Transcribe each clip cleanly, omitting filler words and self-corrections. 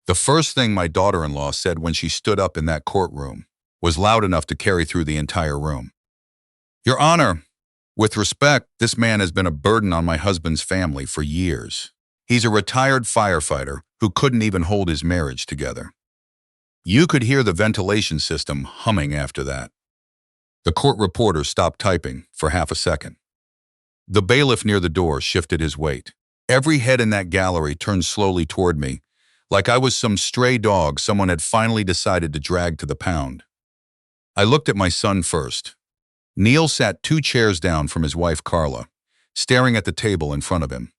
The first thing my daughter-in-law said when she stood up in that courtroom was loud enough to carry through the entire room. "Your Honor, with respect, this man has been a burden on my husband's family for years. He's a retired firefighter who couldn't even hold his marriage together." You could hear the ventilation system humming after that. The court reporter stopped typing for half a second. The bailiff near the door shifted his weight. Every head in that gallery turned slowly toward me, like I was some stray dog someone had finally decided to drag to the pound. I looked at my son first. Neil sat 2 chairs down from his wife Carla, staring at the table in front of him.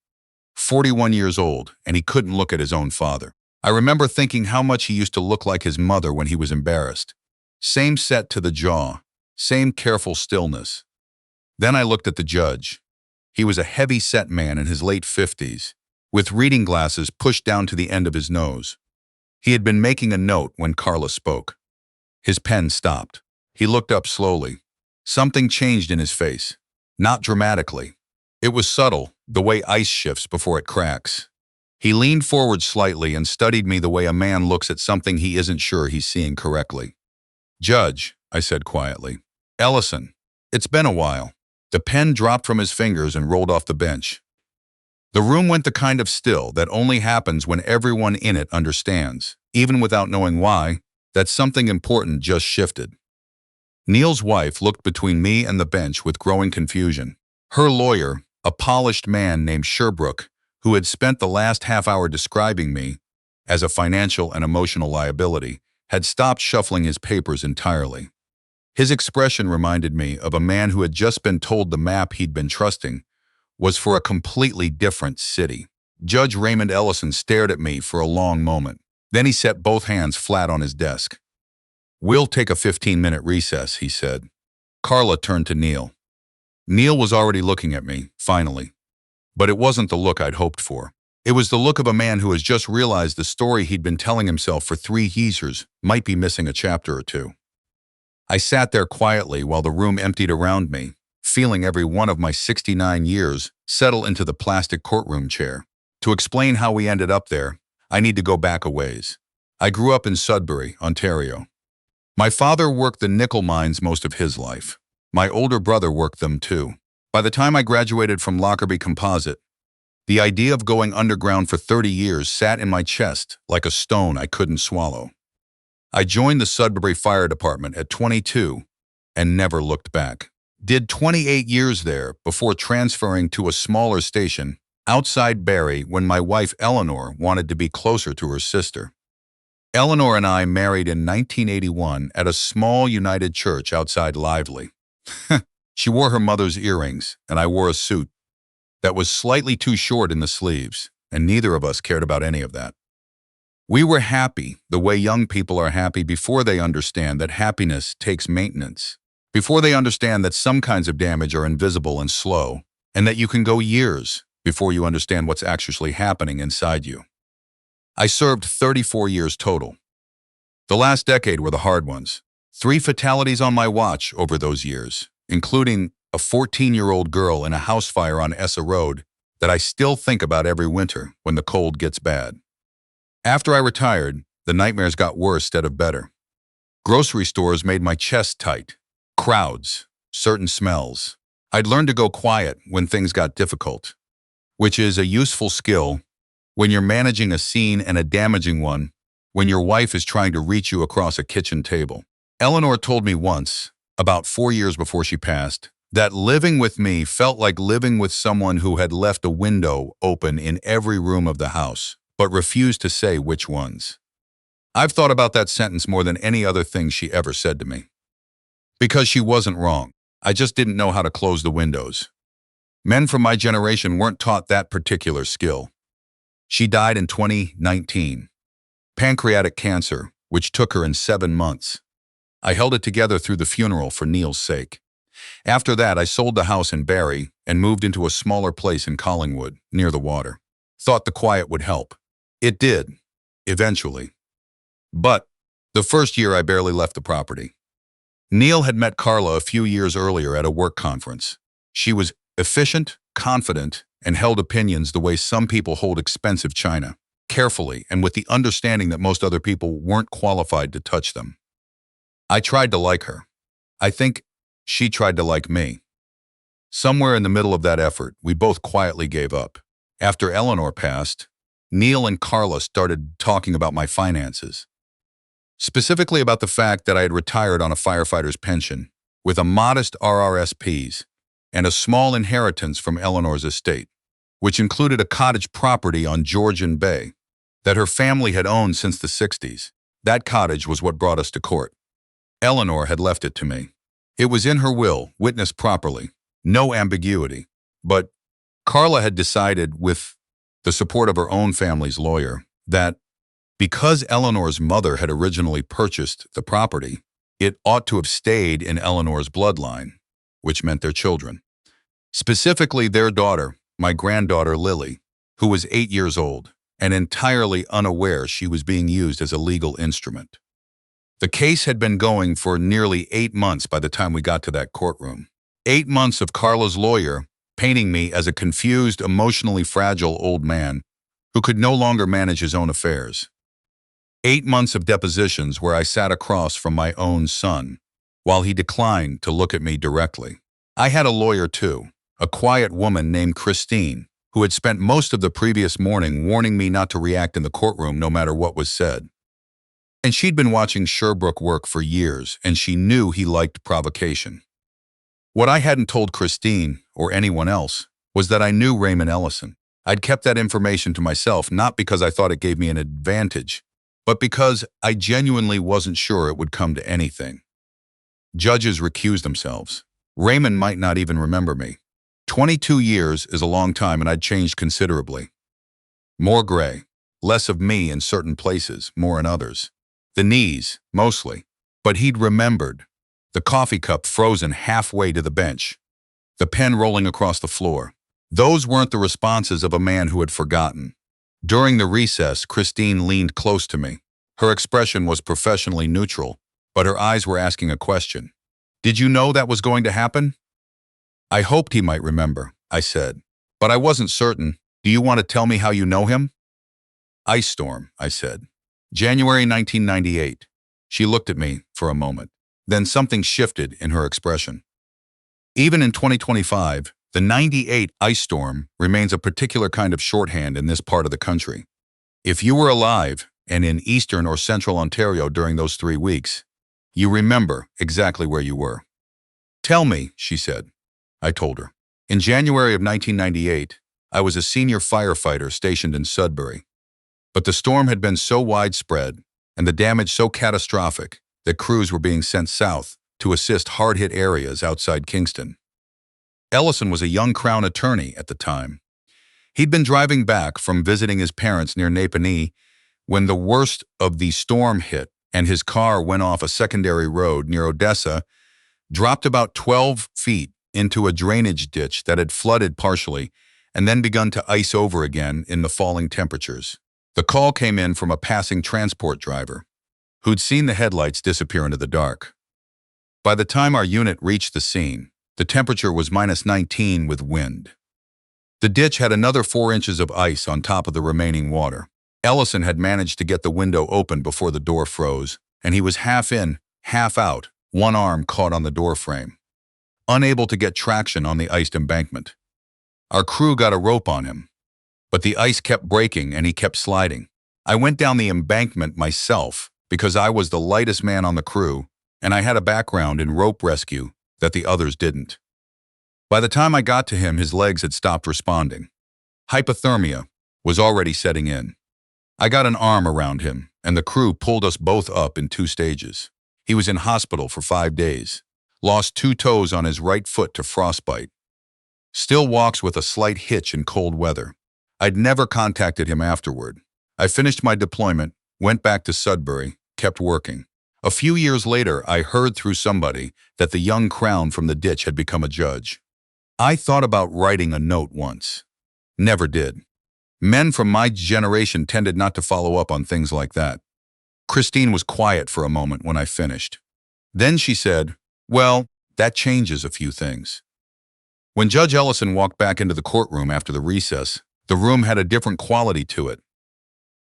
41 years old, and he couldn't look at his own father. I remember thinking how much he used to look like his mother when he was embarrassed. Same set to the jaw, same careful stillness. Then I looked at the judge. He was a heavy-set man in his late 50s, with reading glasses pushed down to the end of his nose. He had been making a note when Carla spoke. His pen stopped. He looked up slowly. Something changed in his face. Not dramatically. It was subtle, the way ice shifts before it cracks. He leaned forward slightly and studied me the way a man looks at something he isn't sure he's seeing correctly. "Judge," I said quietly. "Ellison, it's been a while." The pen dropped from his fingers and rolled off the bench. The room went the kind of still that only happens when everyone in it understands, even without knowing why, that something important just shifted. Neil's wife looked between me and the bench with growing confusion. Her lawyer, a polished man named Sherbrooke, who had spent the last half hour describing me as a financial and emotional liability, had stopped shuffling his papers entirely. His expression reminded me of a man who had just been told the map he'd been trusting was for a completely different city. Judge Raymond Ellison stared at me for a long moment. Then he set both hands flat on his desk. "We'll take a 15-minute recess," he said. Carla turned to Neil. Neil was already looking at me, finally. But it wasn't the look I'd hoped for. It was the look of a man who has just realized the story he'd been telling himself for 3 years might be missing a chapter or two. I sat there quietly while the room emptied around me, feeling every one of my 69 years settle into the plastic courtroom chair. To explain how we ended up there, I need to go back a ways. I grew up in Sudbury, Ontario. My father worked the nickel mines most of his life. My older brother worked them too. By the time I graduated from Lockerbie Composite, the idea of going underground for 30 years sat in my chest like a stone I couldn't swallow. I joined the Sudbury Fire Department at 22 and never looked back. Did 28 years there before transferring to a smaller station outside Barrie when my wife Eleanor wanted to be closer to her sister. Eleanor and I married in 1981 at a small United Church outside Lively. She wore her mother's earrings, and I wore a suit that was slightly too short in the sleeves, and neither of us cared about any of that. We were happy the way young people are happy before they understand that happiness takes maintenance, before they understand that some kinds of damage are invisible and slow, and that you can go years before you understand what's actually happening inside you. I served 34 years total. The last decade were the hard ones. 3 fatalities on my watch over those years, including a 14-year-old girl in a house fire on Odessa Road that I still think about every winter when the cold gets bad. After I retired, the nightmares got worse instead of better. Grocery stores made my chest tight. Crowds, certain smells. I'd learned to go quiet when things got difficult, which is a useful skill when you're managing a scene and a damaging one, when your wife is trying to reach you across a kitchen table. Eleanor told me once, about 4 years before she passed, that living with me felt like living with someone who had left a window open in every room of the house, but refused to say which ones. I've thought about that sentence more than any other thing she ever said to me. Because she wasn't wrong. I just didn't know how to close the windows. Men from my generation weren't taught that particular skill. She died in 2019. Pancreatic cancer, which took her in 7 months. I held it together through the funeral for Neil's sake. After that, I sold the house in Barrie and moved into a smaller place in Collingwood, near the water. Thought the quiet would help. It did, eventually. But the first year I barely left the property. Neil had met Carla a few years earlier at a work conference. She was efficient, confident, and held opinions the way some people hold expensive china. carefully and with the understanding that most other people weren't qualified to touch them. I tried to like her. I think she tried to like me. Somewhere in the middle of that effort, we both quietly gave up. After Eleanor passed, Neil and Carla started talking about my finances. Specifically about the fact that I had retired on a firefighter's pension, with a modest RRSPs, and a small inheritance from Eleanor's estate, which included a cottage property on Georgian Bay that her family had owned since the 60s. That cottage was what brought us to court. Eleanor had left it to me. It was in her will, witnessed properly, no ambiguity. But Carla had decided, with the support of her own family's lawyer, that because Eleanor's mother had originally purchased the property, it ought to have stayed in Eleanor's bloodline, which meant their children. Specifically their daughter, my granddaughter Lily, who was 8 years old and entirely unaware she was being used as a legal instrument. The case had been going for nearly 8 months by the time we got to that courtroom. 8 months of Carla's lawyer painting me as a confused, emotionally fragile old man who could no longer manage his own affairs. 8 months of depositions where I sat across from my own son, while he declined to look at me directly. I had a lawyer too, a quiet woman named Christine, who had spent most of the previous morning warning me not to react in the courtroom no matter what was said. And she'd been watching Sherbrooke work for years, and she knew he liked provocation. What I hadn't told Christine, or anyone else, was that I knew Raymond Ellison. I'd kept that information to myself not because I thought it gave me an advantage, but because I genuinely wasn't sure it would come to anything. Judges recused themselves. Raymond might not even remember me. 22 years is a long time, and I'd changed considerably. More gray, less of me in certain places, more in others. The knees, mostly. But he'd remembered. The coffee cup frozen halfway to the bench. The pen rolling across the floor. Those weren't the responses of a man who had forgotten. During the recess, Christine leaned close to me. Her expression was professionally neutral, but her eyes were asking a question. "Did you know that was going to happen?" "I hoped he might remember," I said, "but I wasn't certain. Do you want to tell me how you know him?" "Ice storm," I said. "January 1998. She looked at me for a moment. Then something shifted in her expression. Even in 2025, the 98 ice storm remains a particular kind of shorthand in this part of the country. If you were alive and in eastern or central Ontario during those 3 weeks, you remember exactly where you were. "Tell me," she said. I told her. In January of 1998, I was a senior firefighter stationed in Sudbury. But the storm had been so widespread and the damage so catastrophic that crews were being sent south to assist hard-hit areas outside Kingston. Ellison was a young Crown attorney at the time. He'd been driving back from visiting his parents near Napanee when the worst of the storm hit and his car went off a secondary road near Odessa, dropped about 12 feet into a drainage ditch that had flooded partially and then begun to ice over again in the falling temperatures. The call came in from a passing transport driver who'd seen the headlights disappear into the dark. By the time our unit reached the scene, the temperature was -19 with wind. The ditch had another 4 inches of ice on top of the remaining water. Ellison had managed to get the window open before the door froze, and he was half in, half out, one arm caught on the door frame, unable to get traction on the iced embankment. Our crew got a rope on him, but the ice kept breaking and he kept sliding. I went down the embankment myself because I was the lightest man on the crew, and I had a background in rope rescue that the others didn't. By the time I got to him, his legs had stopped responding. Hypothermia was already setting in. I got an arm around him, and the crew pulled us both up in 2 stages. He was in hospital for 5 days, lost 2 toes on his right foot to frostbite. Still walks with a slight hitch in cold weather. I'd never contacted him afterward. I finished my deployment, went back to Sudbury, kept working. A few years later, I heard through somebody that the young Crown from the ditch had become a judge. I thought about writing a note once. Never did. Men from my generation tended not to follow up on things like that. Christine was quiet for a moment when I finished. Then she said, "Well, that changes a few things." When Judge Ellison walked back into the courtroom after the recess, the room had a different quality to it.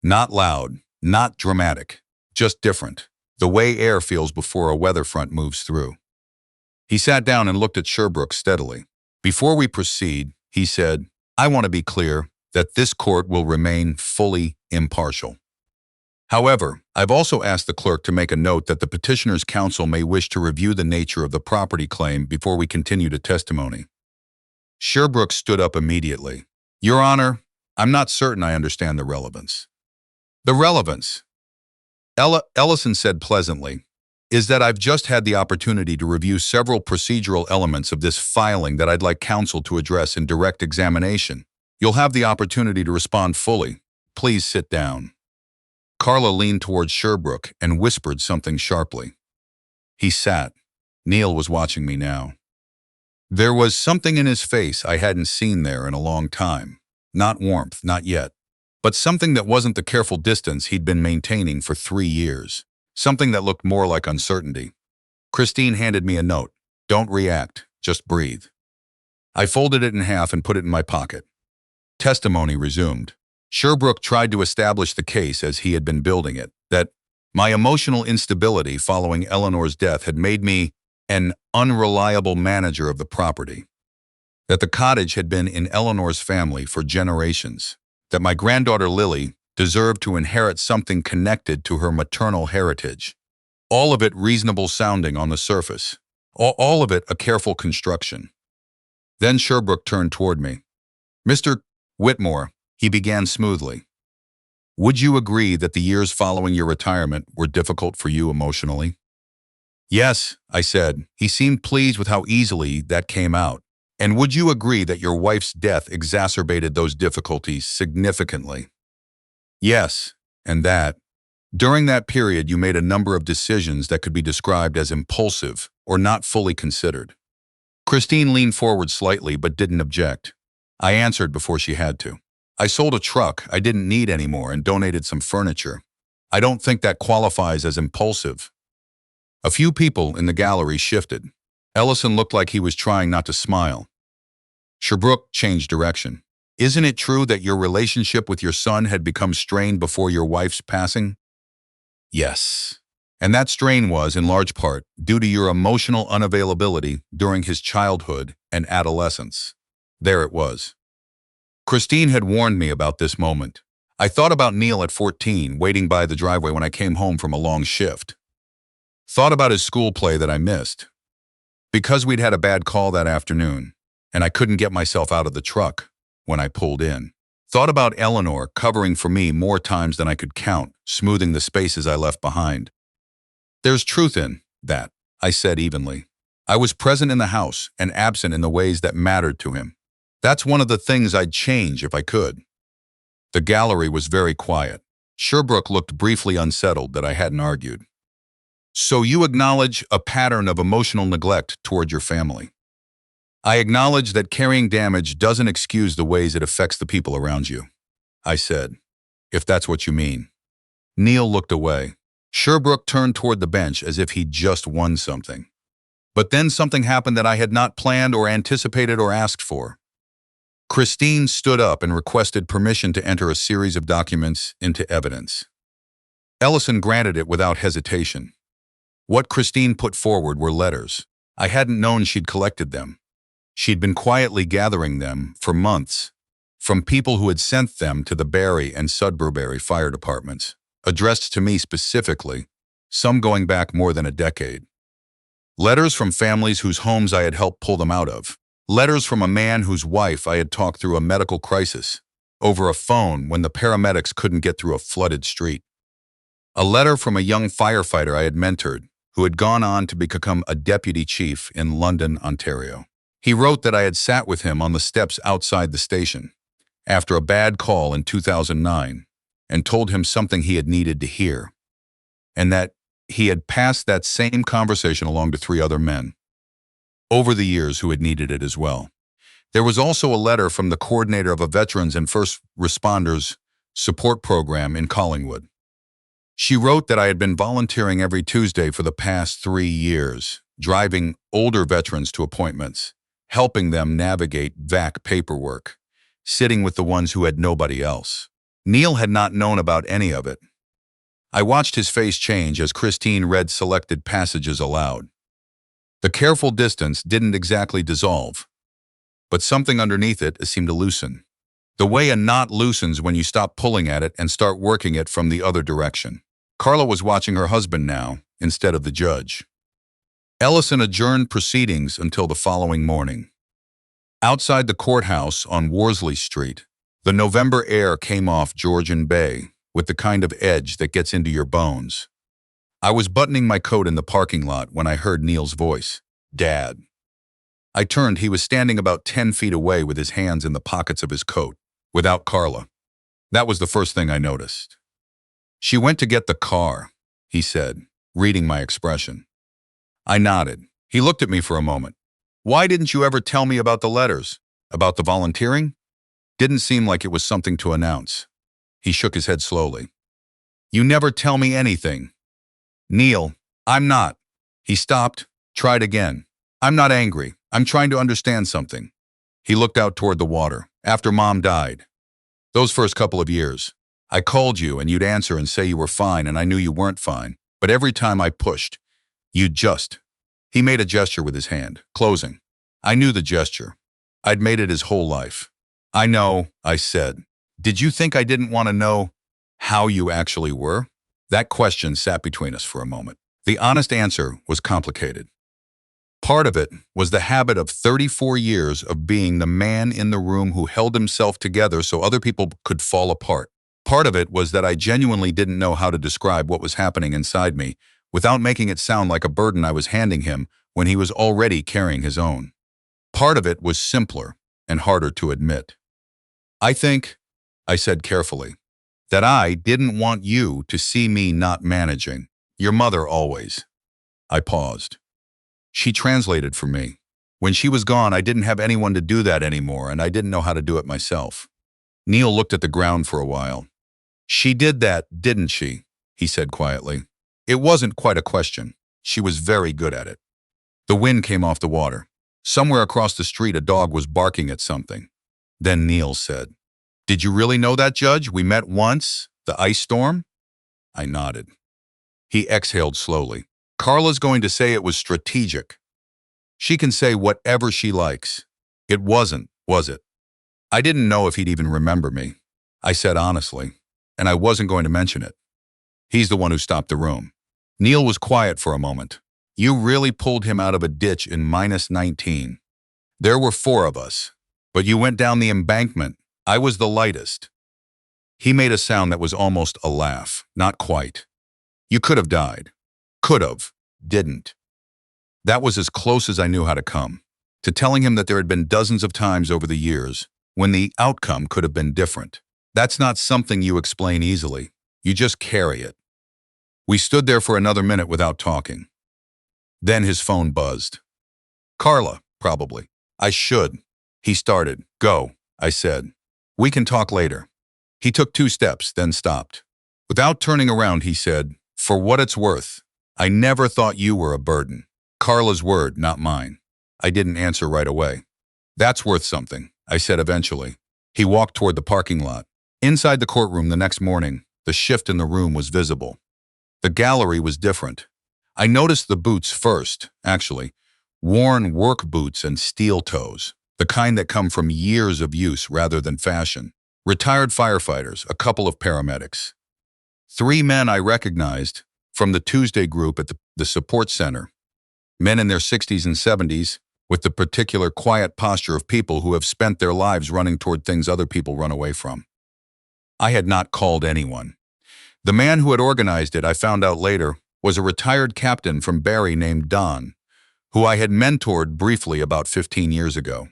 Not loud, not dramatic, just different. The way air feels before a weather front moves through. He sat down and looked at Sherbrooke steadily. Before we proceed, he said, I want to be clear that this court will remain fully impartial. However, I've also asked the clerk to make a note that the petitioner's counsel may wish to review the nature of the property claim before we continue to testimony. Sherbrooke stood up immediately. Your Honor, I'm not certain I understand the relevance. The relevance, Ellison said pleasantly, is that I've just had the opportunity to review several procedural elements of this filing that I'd like counsel to address in direct examination. You'll have the opportunity to respond fully. Please sit down. Carla leaned towards Sherbrooke and whispered something sharply. He sat. Neil was watching me now. There was something in his face I hadn't seen there in a long time. Not warmth, not yet, but something that wasn't the careful distance he'd been maintaining for 3 years. Something that looked more like uncertainty. Christine handed me a note. Don't react, just breathe. I folded it in half and put it in my pocket. Testimony resumed. Sherbrooke tried to establish the case as he had been building it, that my emotional instability following Eleanor's death had made me an unreliable manager of the property, that the cottage had been in Eleanor's family for generations, that my granddaughter Lily deserved to inherit something connected to her maternal heritage. All of it reasonable sounding on the surface, all of it a careful construction. Then Sherbrooke turned toward me. Mr. Whitmore, he began smoothly. Would you agree that the years following your retirement were difficult for you emotionally? Yes, I said. He seemed pleased with how easily that came out. And would you agree that your wife's death exacerbated those difficulties significantly? Yes, and that, during that period you made a number of decisions that could be described as impulsive or not fully considered. Christine leaned forward slightly but didn't object. I answered before she had to. I sold a truck I didn't need anymore and donated some furniture. I don't think that qualifies as impulsive. A few people in the gallery shifted. Ellison looked like he was trying not to smile. Sherbrooke changed direction. Isn't it true that your relationship with your son had become strained before your wife's passing? Yes. And that strain was, in large part, due to your emotional unavailability during his childhood and adolescence. There it was. Christine had warned me about this moment. I thought about Neil at 14, waiting by the driveway when I came home from a long shift. Thought about his school play that I missed. Because we'd had a bad call that afternoon, and I couldn't get myself out of the truck when I pulled in. Thought about Eleanor covering for me more times than I could count, smoothing the spaces I left behind. There's truth in that, I said evenly. I was present in the house and absent in the ways that mattered to him. That's one of the things I'd change if I could. The gallery was very quiet. Sherbrooke looked briefly unsettled that I hadn't argued. So you acknowledge a pattern of emotional neglect toward your family. I acknowledge that carrying damage doesn't excuse the ways it affects the people around you, I said, if that's what you mean. Neil looked away. Sherbrooke turned toward the bench as if he'd just won something. But then something happened that I had not planned or anticipated or asked for. Christine stood up and requested permission to enter a series of documents into evidence. Ellison granted it without hesitation. What Christine put forward were letters. I hadn't known she'd collected them. She'd been quietly gathering them for months, from people who had sent them to the Barry and Sudbury fire departments, addressed to me specifically, some going back more than a decade. Letters from families whose homes I had helped pull them out of. Letters from a man whose wife I had talked through a medical crisis over a phone when the paramedics couldn't get through a flooded street. A letter from a young firefighter I had mentored who had gone on to become a deputy chief in London, Ontario. He wrote that I had sat with him on the steps outside the station after a bad call in 2009 and told him something he had needed to hear, and that he had passed that same conversation along to 3 other men over the years who had needed it as well. There was also a letter from the coordinator of a veterans and first responders support program in Collingwood. She wrote that I had been volunteering every Tuesday for the past 3 years, driving older veterans to appointments, helping them navigate VAC paperwork, sitting with the ones who had nobody else. Neil had not known about any of it. I watched his face change as Christine read selected passages aloud. The careful distance didn't exactly dissolve, but something underneath it seemed to loosen. The way a knot loosens when you stop pulling at it and start working it from the other direction. Carla was watching her husband now, instead of the judge. Ellison adjourned proceedings until the following morning. Outside the courthouse on Worsley Street, the November air came off Georgian Bay with the kind of edge that gets into your bones. I was buttoning my coat in the parking lot when I heard Neil's voice. "Dad." I turned. He was standing about 10 feet away with his hands in the pockets of his coat, without Carla. That was the first thing I noticed. "She went to get the car," he said, reading my expression. I nodded. He looked at me for a moment. "Why didn't you ever tell me about the letters? About the volunteering?" Didn't seem like it was something to announce. He shook his head slowly. "You never tell me anything." "Neil, I'm not." He stopped, tried again. "I'm not angry. I'm trying to understand something." He looked out toward the water. "After Mom died, those first couple of years, I called you and you'd answer and say you were fine and I knew you weren't fine. But every time I pushed, you'd just..." He made a gesture with his hand, closing. I knew the gesture. I'd made it his whole life. "I know," I said. "Did you think I didn't want to know how you actually were?" That question sat between us for a moment. The honest answer was complicated. Part of it was the habit of 34 years of being the man in the room who held himself together so other people could fall apart. Part of it was that I genuinely didn't know how to describe what was happening inside me without making it sound like a burden I was handing him when he was already carrying his own. Part of it was simpler and harder to admit. "I think," I said carefully, "that I didn't want you to see me not managing. Your mother always." I paused. She translated for me. When she was gone, I didn't have anyone to do that anymore, and I didn't know how to do it myself. Neil looked at the ground for a while. "She did that, didn't she?" he said quietly. It wasn't quite a question. She was very good at it. The wind came off the water. Somewhere across the street, a dog was barking at something. Then Neil said, "Did you really know that, Judge? We met once? The ice storm?" I nodded. He exhaled slowly. "Carla's going to say it was strategic. She can say whatever she likes. It wasn't, was it?" I didn't know if he'd even remember me. I said honestly, and I wasn't going to mention it. He's the one who stopped the room. Neil was quiet for a moment. "You really pulled him out of a ditch in -19. There were 4 of us, but you went down the embankment. I was the lightest." He made a sound that was almost a laugh, not quite. "You could have died. Could have. Didn't." That was as close as I knew how to come, to telling him that there had been dozens of times over the years when the outcome could have been different. That's not something you explain easily. You just carry it. We stood there for another minute without talking. Then his phone buzzed. "Carla, probably." "I should." He started. "Go," I said. "We can talk later." He took 2 steps, then stopped. Without turning around, he said, "For what it's worth, I never thought you were a burden." Carla's word, not mine. I didn't answer right away. "That's worth something," I said eventually. He walked toward the parking lot. Inside the courtroom the next morning, the shift in the room was visible. The gallery was different. I noticed the boots first, actually. Worn work boots and steel toes, the kind that come from years of use rather than fashion. Retired firefighters, a couple of paramedics. 3 men I recognized from the Tuesday group at the support center. Men in their 60s and 70s, with the particular quiet posture of people who have spent their lives running toward things other people run away from. I had not called anyone. The man who had organized it, I found out later, was a retired captain from Barrie named Don, who I had mentored briefly about 15 years ago.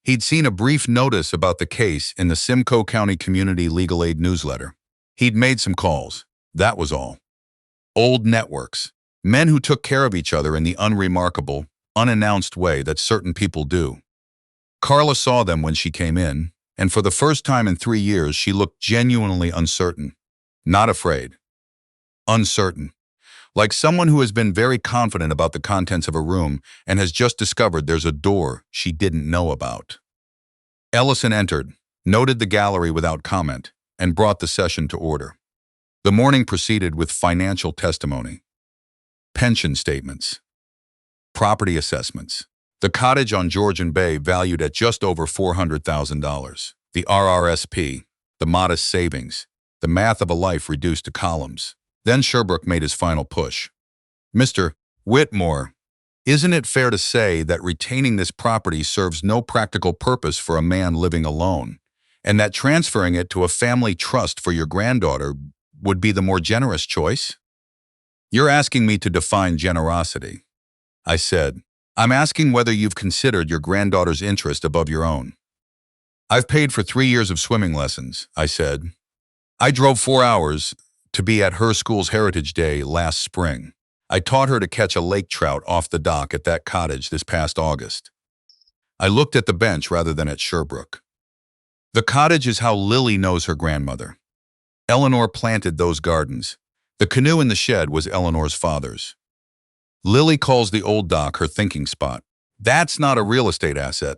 He'd seen a brief notice about the case in the Simcoe County Community Legal Aid newsletter. He'd made some calls. That was all. Old networks. Men who took care of each other in the unremarkable, unannounced way that certain people do. Carla saw them when she came in, and for the first time in 3 years, she looked genuinely uncertain. Not afraid. Uncertain. Like someone who has been very confident about the contents of a room and has just discovered there's a door she didn't know about. Ellison entered, noted the gallery without comment. and brought the session to order. The morning proceeded with financial testimony, pension statements, property assessments. The cottage on Georgian Bay valued at just over $400,000. The RRSP, the modest savings, the math of a life reduced to columns. Then Sherbrooke made his final push. Mr. Whitmore, isn't it fair to say that retaining this property serves no practical purpose for a man living alone, and that transferring it to a family trust for your granddaughter would be the more generous choice? You're asking me to define generosity. I said, I'm asking whether you've considered your granddaughter's interest above your own. I've paid for 3 years of swimming lessons, I said. I drove 4 hours to be at her school's Heritage Day last spring. I taught her to catch a lake trout off the dock at that cottage this past August. I looked at the bench rather than at Sherbrooke. The cottage is how Lily knows her grandmother. Eleanor planted those gardens. The canoe in the shed was Eleanor's father's. Lily calls the old dock her thinking spot. That's not a real estate asset.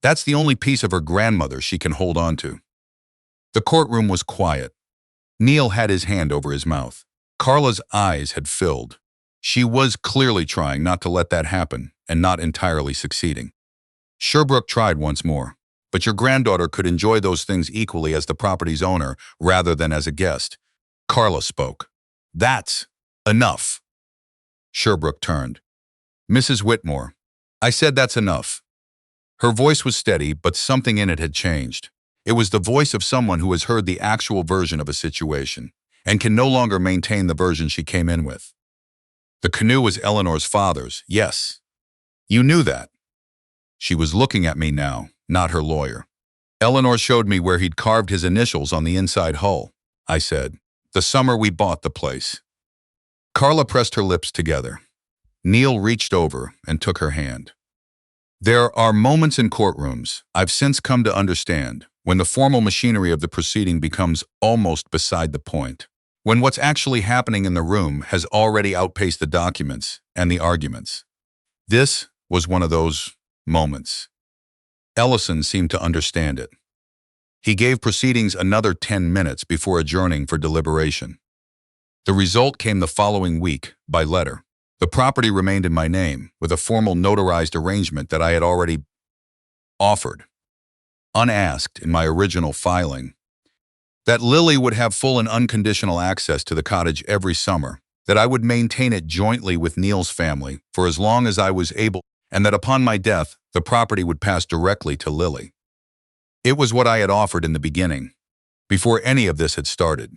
That's the only piece of her grandmother she can hold on to. The courtroom was quiet. Neil had his hand over his mouth. Carla's eyes had filled. She was clearly trying not to let that happen and not entirely succeeding. Sherbrooke tried once more. But your granddaughter could enjoy those things equally as the property's owner rather than as a guest. Carla spoke. That's enough. Sherbrooke turned. Mrs. Whitmore, I said that's enough. Her voice was steady, but something in it had changed. It was the voice of someone who has heard the actual version of a situation and can no longer maintain the version she came in with. The canoe was Eleanor's father's, yes. You knew that. She was looking at me now, not her lawyer. Eleanor showed me where he'd carved his initials on the inside hull, I said, the summer we bought the place. Carla pressed her lips together. Neil reached over and took her hand. There are moments in courtrooms, I've since come to understand, when the formal machinery of the proceeding becomes almost beside the point. When what's actually happening in the room has already outpaced the documents and the arguments. This was one of those moments. Ellison seemed to understand it. He gave proceedings another 10 minutes before adjourning for deliberation. The result came the following week, by letter. The property remained in my name, with a formal notarized arrangement that I had already offered, unasked in my original filing, that Lily would have full and unconditional access to the cottage every summer, that I would maintain it jointly with Neil's family for as long as I was able, and that upon my death, the property would pass directly to Lily. It was what I had offered in the beginning, before any of this had started.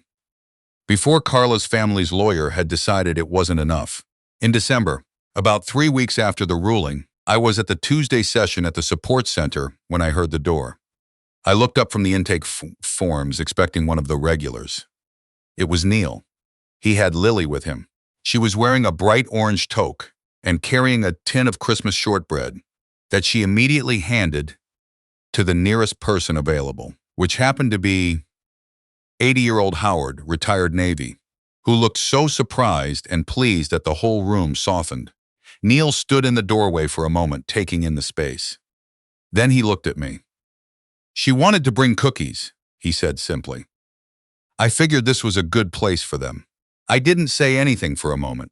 Before Carla's family's lawyer had decided it wasn't enough. In December, about 3 weeks after the ruling, I was at the Tuesday session at the support center when I heard the door. I looked up from the intake forms expecting one of the regulars. It was Neil. He had Lily with him. She was wearing a bright orange toque and carrying a tin of Christmas shortbread that she immediately handed to the nearest person available, which happened to be 80-year-old Howard, retired Navy, who looked so surprised and pleased that the whole room softened. Neil stood in the doorway for a moment, taking in the space. Then he looked at me. She wanted to bring cookies, he said simply. I figured this was a good place for them. I didn't say anything for a moment.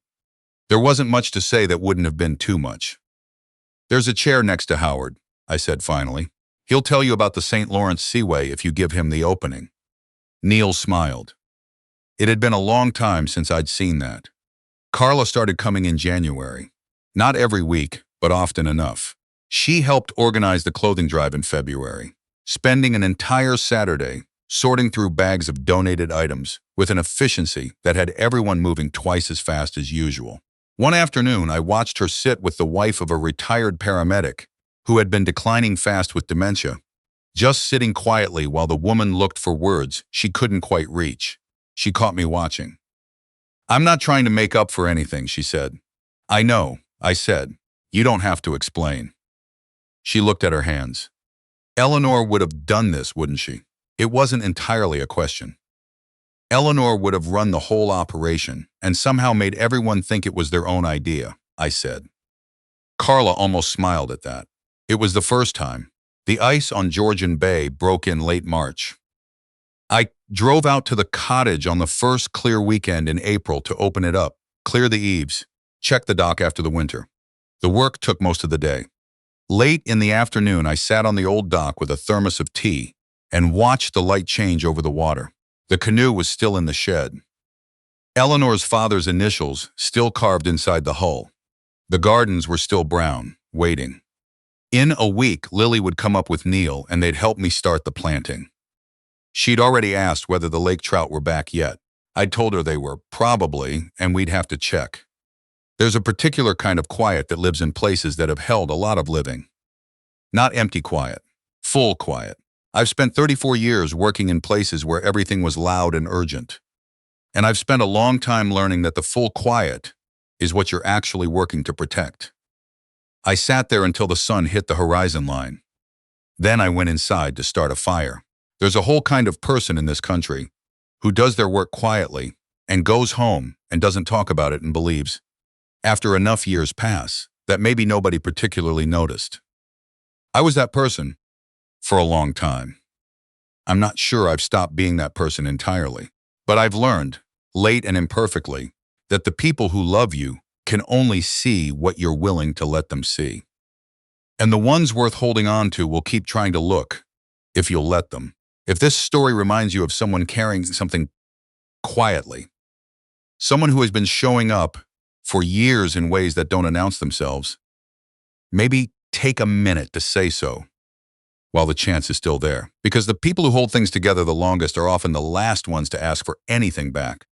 There wasn't much to say that wouldn't have been too much. There's a chair next to Howard, I said finally. He'll tell you about the St. Lawrence Seaway if you give him the opening. Neil smiled. It had been a long time since I'd seen that. Carla started coming in January. Not every week, but often enough. She helped organize the clothing drive in February, spending an entire Saturday sorting through bags of donated items with an efficiency that had everyone moving twice as fast as usual. One afternoon, I watched her sit with the wife of a retired paramedic who had been declining fast with dementia, just sitting quietly while the woman looked for words she couldn't quite reach. She caught me watching. I'm not trying to make up for anything, she said. I know, I said. You don't have to explain. She looked at her hands. Eleanor would have done this, wouldn't she? It wasn't entirely a question. Eleanor would have run the whole operation and somehow made everyone think it was their own idea, I said. Carla almost smiled at that. It was the first time. The ice on Georgian Bay broke in late March. I Drove out to the cottage on the first clear weekend in April to open it up, clear the eaves, check the dock after the winter. The work took most of the day. Late in the afternoon, I sat on the old dock with a thermos of tea and watched the light change over the water. The canoe was still in the shed. Eleanor's father's initials still carved inside the hull. The gardens were still brown, waiting. In a week, Lily would come up with Neil and they'd help me start the planting. She'd already asked whether the lake trout were back yet. I'd told her they were, probably, and we'd have to check. There's a particular kind of quiet that lives in places that have held a lot of living. Not empty quiet, full quiet. I've spent 34 years working in places where everything was loud and urgent. And I've spent a long time learning that the full quiet is what you're actually working to protect. I sat there until the sun hit the horizon line. Then I went inside to start a fire. There's a whole kind of person in this country who does their work quietly and goes home and doesn't talk about it and believes, after enough years pass, that maybe nobody particularly noticed. I was that person for a long time. I'm not sure I've stopped being that person entirely, but I've learned, late and imperfectly, that the people who love you can only see what you're willing to let them see. And the ones worth holding on to will keep trying to look, if you'll let them. If this story reminds you of someone carrying something quietly, someone who has been showing up for years in ways that don't announce themselves, maybe take a minute to say so while the chance is still there. Because the people who hold things together the longest are often the last ones to ask for anything back.